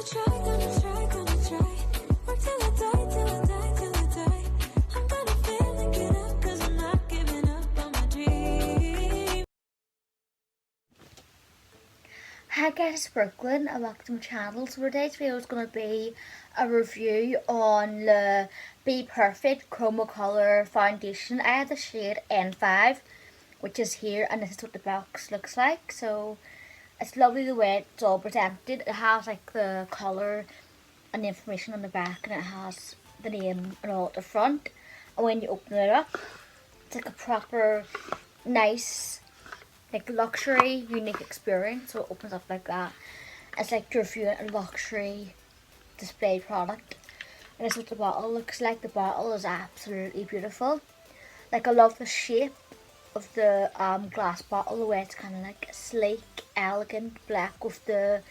try, gonna try, gonna try. Work till I die, till I die, till I die. I'm gonna fail and get up, cause I'm not giving up on my dream. Hi guys, it's Brookelynne and welcome to my channel. So today's video is going to be a review on the bPerfect Chroma Color Foundation. I have the shade N5, which is here, and this is what the box looks like. So it's lovely the way it's all presented. It has like the colour and the information on the back, and it has the name and all at the front. And when you open it up, it's like a proper nice, like luxury, unique experience. So it opens up like that. It's like you're reviewing a luxury display product. And this is what the bottle looks like. The bottle is absolutely beautiful. Like, I love the shape of the glass bottle, the way it's kind of like sleek, elegant, black with the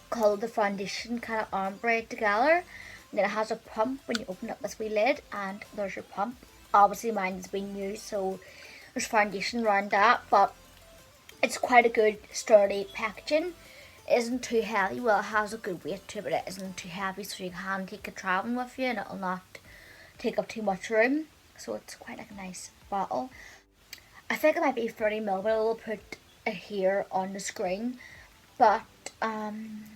colour of the foundation kind of ombre together. And then it has a pump when you open up this wee lid, and there's your pump. Obviously mine has been used, so there's foundation around that, but it's quite a good sturdy packaging. It isn't too heavy. Well, it has a good weight to it, but it isn't too heavy, so you can take it travelling with you and it'll not take up too much room. So it's quite like a nice bottle. I think it might be 30ml, but I'll put it here on the screen. But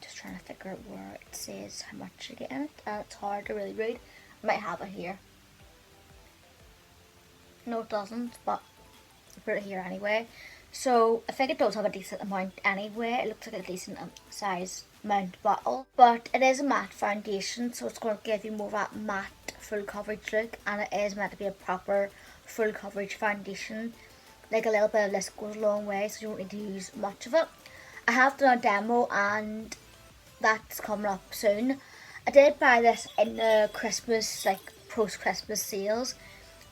just trying to figure out where it says how much you get in it. It's hard to really read. I might have it here. No, it doesn't, but I'll put it here anyway. So I think it does have a decent amount anyway. It looks like a decent size amount bottle. But it is a matte foundation, so it's going to give you more of that matte full coverage look. And it is meant to be a proper full coverage foundation. Like, a little bit of this goes a long way, so you don't need to use much of it. I have done a demo and that's coming up soon. I did buy this in the Christmas, like post-Christmas sales.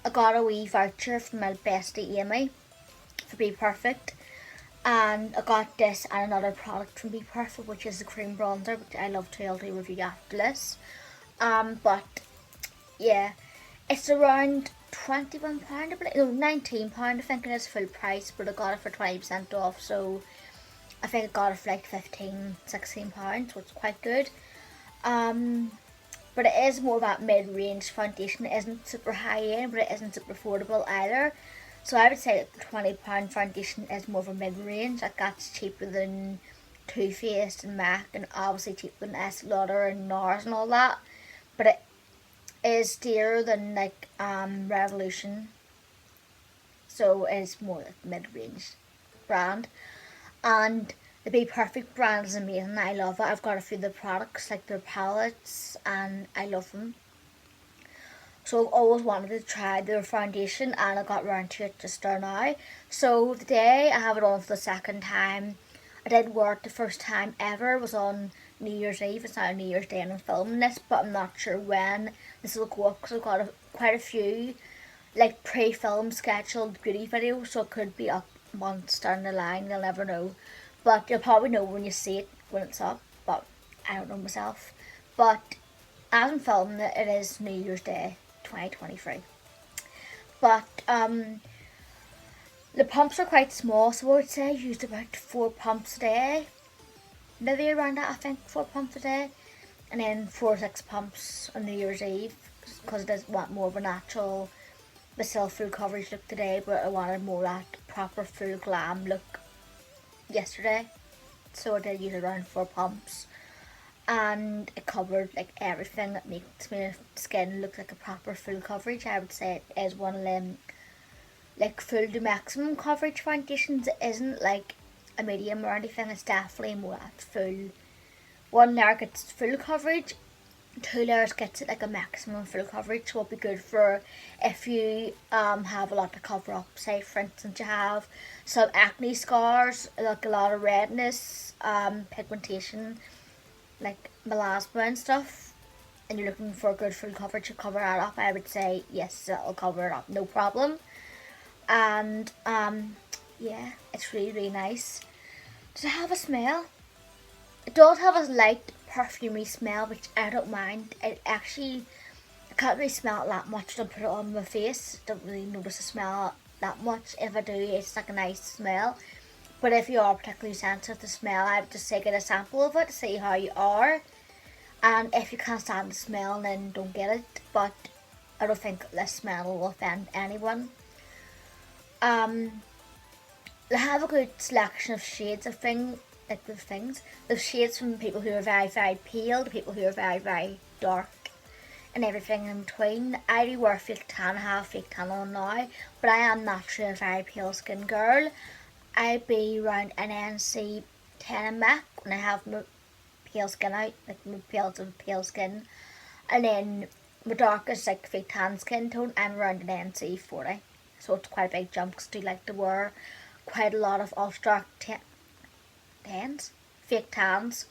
I got a wee voucher from my bestie Amy for bPerfect, and I got this and another product from bPerfect, which is the cream bronzer, which I love to. I'll do a review after this. But yeah, it's around £21, I believe. No, £19 I think it is full price, but I got it for 20% off, so I think I got it for like £15-16, so it's quite good. But it is more about mid-range foundation. It isn't super high-end, but it isn't super affordable either. So I would say the £20 foundation is more of a mid-range. Like, that's cheaper than Too Faced and MAC, and obviously cheaper than Estée Lauder and Nars and all that. But it is dearer than like Revolution. So it's more like mid-range brand. And the bPerfect brand is amazing. I love it. I've got a few of the products, like their palettes, and I love them. So I've always wanted to try their foundation, and I got around to it just now. So today I have it on for the second time. I did wear it the first time ever. It was on New Year's Eve. It's not New Year's Day and I'm filming this, but I'm not sure when this will go up, because I've got quite a few like pre-filmed scheduled beauty videos, so it could be up months down the line. You'll never know, but you'll probably know when you see it, when it's up. But I don't know myself. But as I'm filming it, it is New Year's Day 2023. But the pumps are quite small, so I would say I used about 4 pumps a day. Maybe around that, I think, 4 pumps a day. And then 4 or 6 pumps on New Year's Eve, because I just want more of a natural, the still full coverage look today, but I wanted more of that proper full glam look yesterday. So I did use around 4 pumps. And it covered like everything that makes my skin look like a proper full coverage. I would say it is one of them like full to maximum coverage foundations. It isn't like a medium or anything. It's definitely more at full. 1 layer gets full coverage, 2 layers gets it like a maximum full coverage. So it'll be good for if you have a lot to cover up. Say for instance you have some acne scars, like a lot of redness, pigmentation, like melasma and stuff, and you're looking for a good full coverage to cover that up. I would say yes, it'll cover it up, no problem. And yeah, it's really, really nice. Does it have a smell? It does have a light perfumey smell, which I don't mind. It actually, I can't really smell it that much. Don't put it on my face. Don't really notice the smell that much. If I do, it's like a nice smell. But if you are particularly sensitive to smell, I would just say get a sample of it to see how you are. And if you can't stand the smell, then don't get it. But I don't think the smell will offend anyone. They have a good selection of shades of things. The shades from people who are very, very pale to people who are very, very dark, and everything in between. I do wear fake tan, I have fake tan on now, but I am naturally a very pale skin girl. I be around an NC 10 and MAC when I have my pale skin out, like my pale skin, and then my darkest like fake tan skin tone, I'm around an NC 40. So it's quite a big jump because I do like to wear quite a lot of ultra dark tans, fake tans.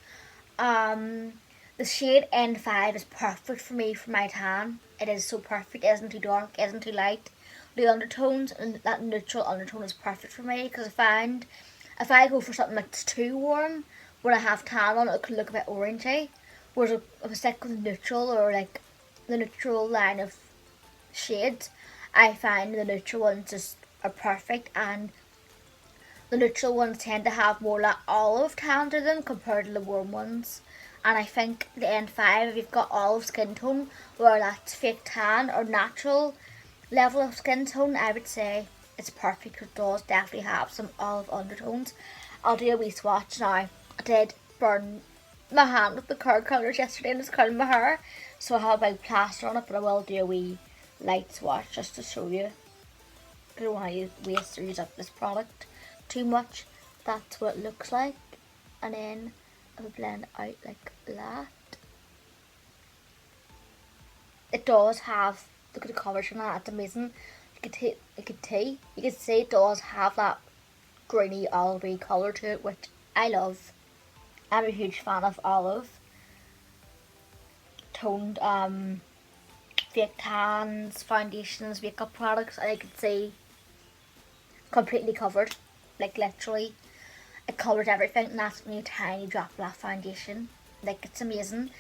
The shade N5 is perfect for me for my tan. It is so perfect. It isn't too dark, it isn't too light. The undertones and that neutral undertone is perfect for me because I find if I go for something that's too warm, when I have tan on it could look a bit orangey. Whereas if I stick with the neutral or like the neutral line of shades, I find the neutral ones just are perfect, and the neutral ones tend to have more like olive tan to them compared to the warm ones. And I think the N5, if you've got olive skin tone, whether that's fake tan or natural level of skin tone, I would say it's perfect because it does definitely have some olive undertones. I'll do a wee swatch now. I did burn my hand with the curl colours yesterday and it's curling my hair, so I have a big plaster on it, but I will do a wee light swatch just to show you. I don't want to waste or use up this product too much. That's what it looks like, and then I'll blend it out like that. It does have, look at the coverage on that, it's amazing. You can see it does have that greeny olivey colour to it, which I love. I'm a huge fan of olive toned fake tans, foundations, makeup products, and I can see completely covered, like literally it covers everything, and that's only a tiny drop of that foundation. Like, it's amazing.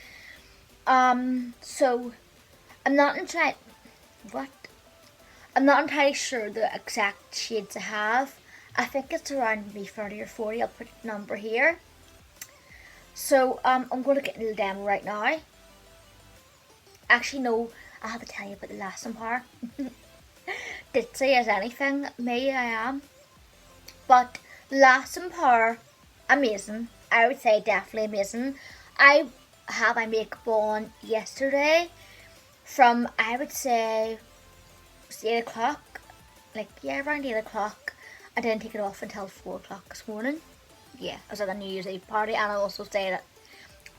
So I'm not entirely sure the exact shades I have. I think it's around maybe 30 or 40. I'll put the number here. So I'm going to get into the demo right now. Actually, no, I have to tell you about the lasting power. Ditzy as anything, me, I am. But lasting power, amazing. I would say definitely amazing. I had my makeup on yesterday from, I would say, 8 o'clock. Like, yeah, around 8 o'clock. I didn't take it off until 4 o'clock this morning. Yeah, I was at a New Year's Eve party, and I also stayed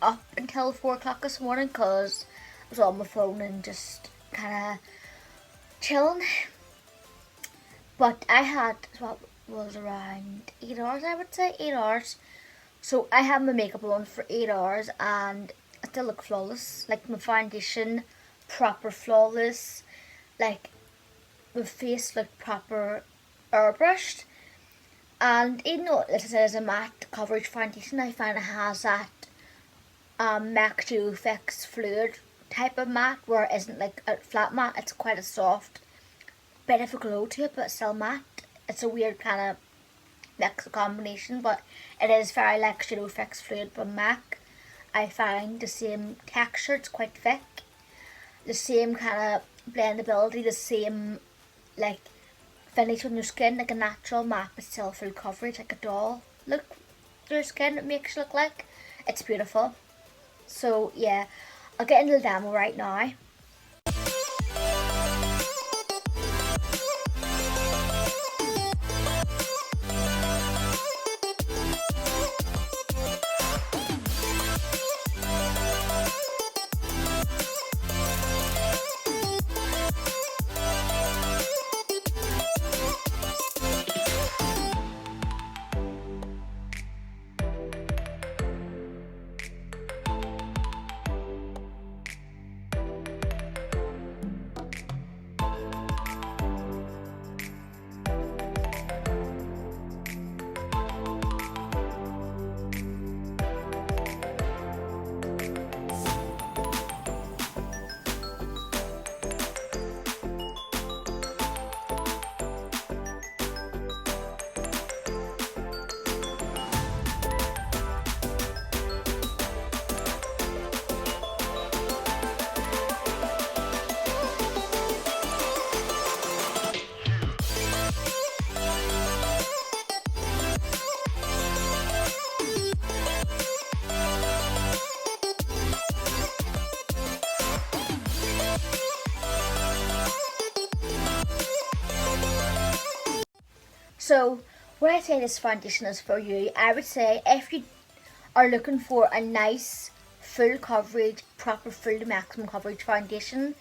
up until 4 o'clock this morning because I was on my phone and just kind of chilling. But I had what was around 8 hours, I would say, 8 hours. So I had my makeup on for 8 hours and I still look flawless. Like, my foundation, proper flawless. Like, my face looked proper airbrushed. And even though this is a matte coverage foundation, I find it has that MAC Duo Fix fluid type of matte, where it isn't like a flat matte. It's quite a soft bit of a glow to it, but still matte. It's a weird kind of mix combination, but it is very like Duo Fix fluid but MAC. I find the same texture, it's quite thick, the same kind of blendability, the same like finish on your skin, like a natural matte but still full coverage, like a doll look through your skin. It makes you look like it's beautiful. So yeah, I'll get into the demo right now. So when I say this foundation is for you, I would say if you are looking for a nice full coverage, proper full to maximum coverage foundation,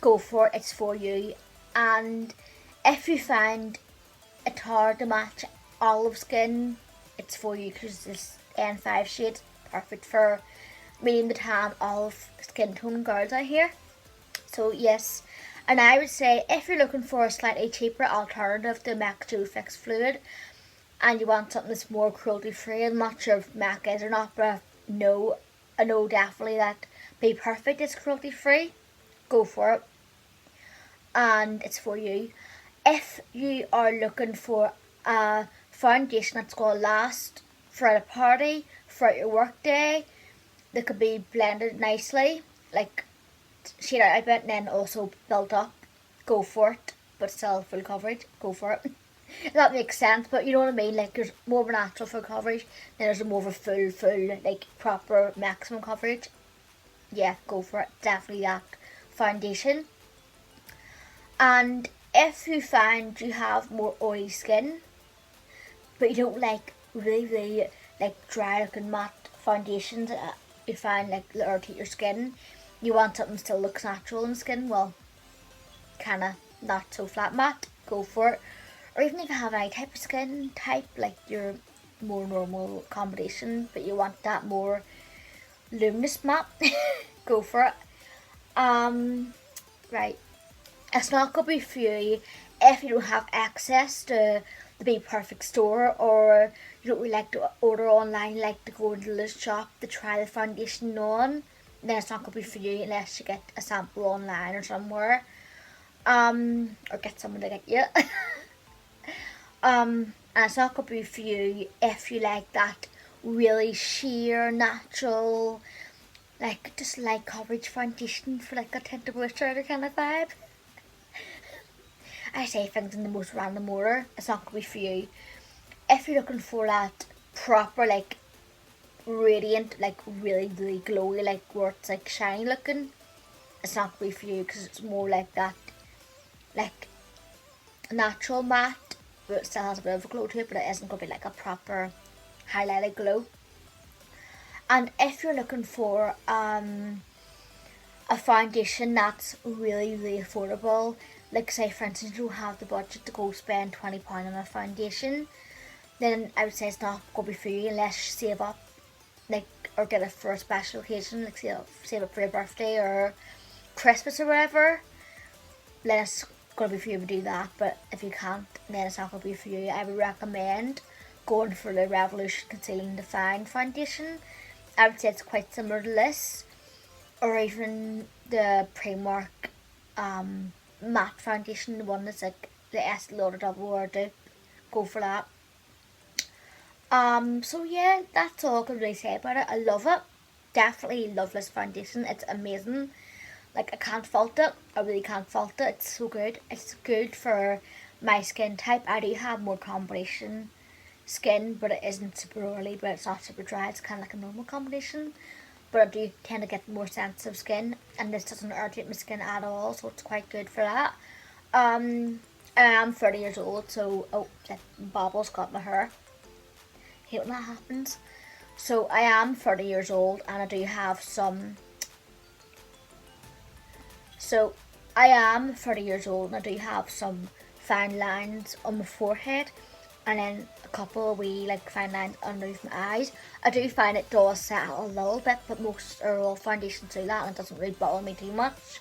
go for it, it's for you. And if you find it's hard to match olive skin, it's for you, because this N5 shade perfect for medium to tan olive skin tone girls out here. So yes, and I would say if you're looking for a slightly cheaper alternative to MAC Dew Fix Fluid and you want something that's more cruelty free, I'm not sure if MAC is or not, but I know definitely that bPerfect is cruelty free. Go for it, and it's for you. If you are looking for a foundation that's going to last for a party, for your work day, that could be blended nicely, like shade out a bit and then also build up, go for it. But still full coverage, go for it. If that makes sense, but you know what I mean, like there's more of a natural full coverage, then there's more of a full, like proper maximum coverage. Yeah, go for it, definitely that foundation. And if you find you have more oily skin, but you don't like really like dry looking matte foundations, you find like that irritate your skin, you want something that still looks natural in skin, well, kinda not so flat matte, go for it. Or even if you have any type of skin type, like your more normal combination, but you want that more luminous matte, go for it. Right. It's not going to be for you if you don't have access to the bPerfect store, or you don't really like to order online, like to go into the shop to try the foundation on. Then it's not going to be for you unless you get a sample online or somewhere, or get someone to get you. And it's not going to be for you if you like that really sheer, natural, like just light coverage foundation for like a tinted moisturizer kind of vibe. I say things in the most random order. It's not going to be for you. If you're looking for that proper, like radiant, like really glowy, like where it's like shiny looking, it's not going to be for you, because it's more like that, like natural matte, but it still has a bit of a glow to it, but it isn't going to be like a proper highlighted glow. And if you're looking for a foundation that's really affordable, like say for instance you don't have the budget to go spend £20 on a foundation, then I would say it's not going to be for you unless you save up, like, or get it for a special occasion, like save up for your birthday or Christmas or whatever. Then it's going to be for you to do that. But if you can't, then it's not going to be for you. I would recommend going for the Revolution Conceal and Define foundation. I would say it's quite similar to this, or even the Primark matte foundation, the one that's like the Estée Lauder double wear dupe. Go for that. So yeah, that's all I can really say about it. I love it. Definitely love this foundation. It's amazing. Like, I can't fault it. I really can't fault it. It's so good. It's good for my skin type. I do have more combination skin, but it isn't super oily, but it's not super dry. It's kind of like a normal combination. But I do tend to get more sensitive skin, and this doesn't irritate my skin at all, so it's quite good for that. I am 30 years old, so, oh, that bobble's got my hair. Hate when that happens. So I am 30 years old, and I do have some. So I am 30 years old, and I do have some fine lines on my forehead, and then a couple of wee like fine lines underneath my eyes. I do find it does settle a little bit, but most are all foundations do that, and it doesn't really bother me too much.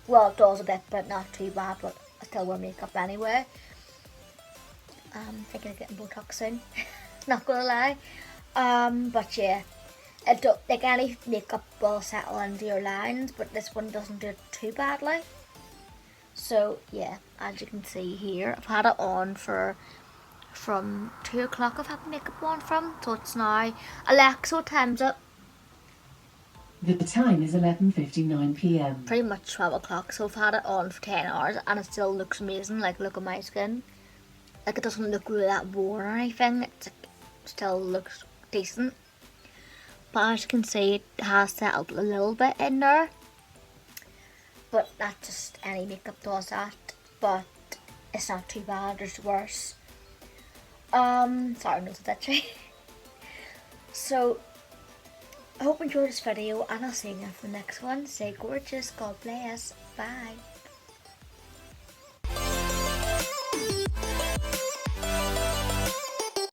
Well, it does a bit, but not too bad. But I still wear makeup anyway. Thinking of getting Botox soon. Not gonna lie. But yeah, it do, like any makeup will settle into your lines, but this one doesn't do it too badly. So yeah, as you can see here, I've had it on from 2 o'clock. I've had makeup on from, so it's now Alexa, time's up. The time is 11:59 p.m. Pretty much 12 o'clock, so I've had it on for 10 hours and it still looks amazing. Like, look at my skin. Like, it doesn't look really that worn or anything. It's like, still looks decent. But as you can see, it has settled a little bit in there. But not just any makeup does that. But it's not too bad, there's worse. Sorry, not that tree. So, I hope you enjoyed this video, and I'll see you in the next one. Stay gorgeous, God bless, bye.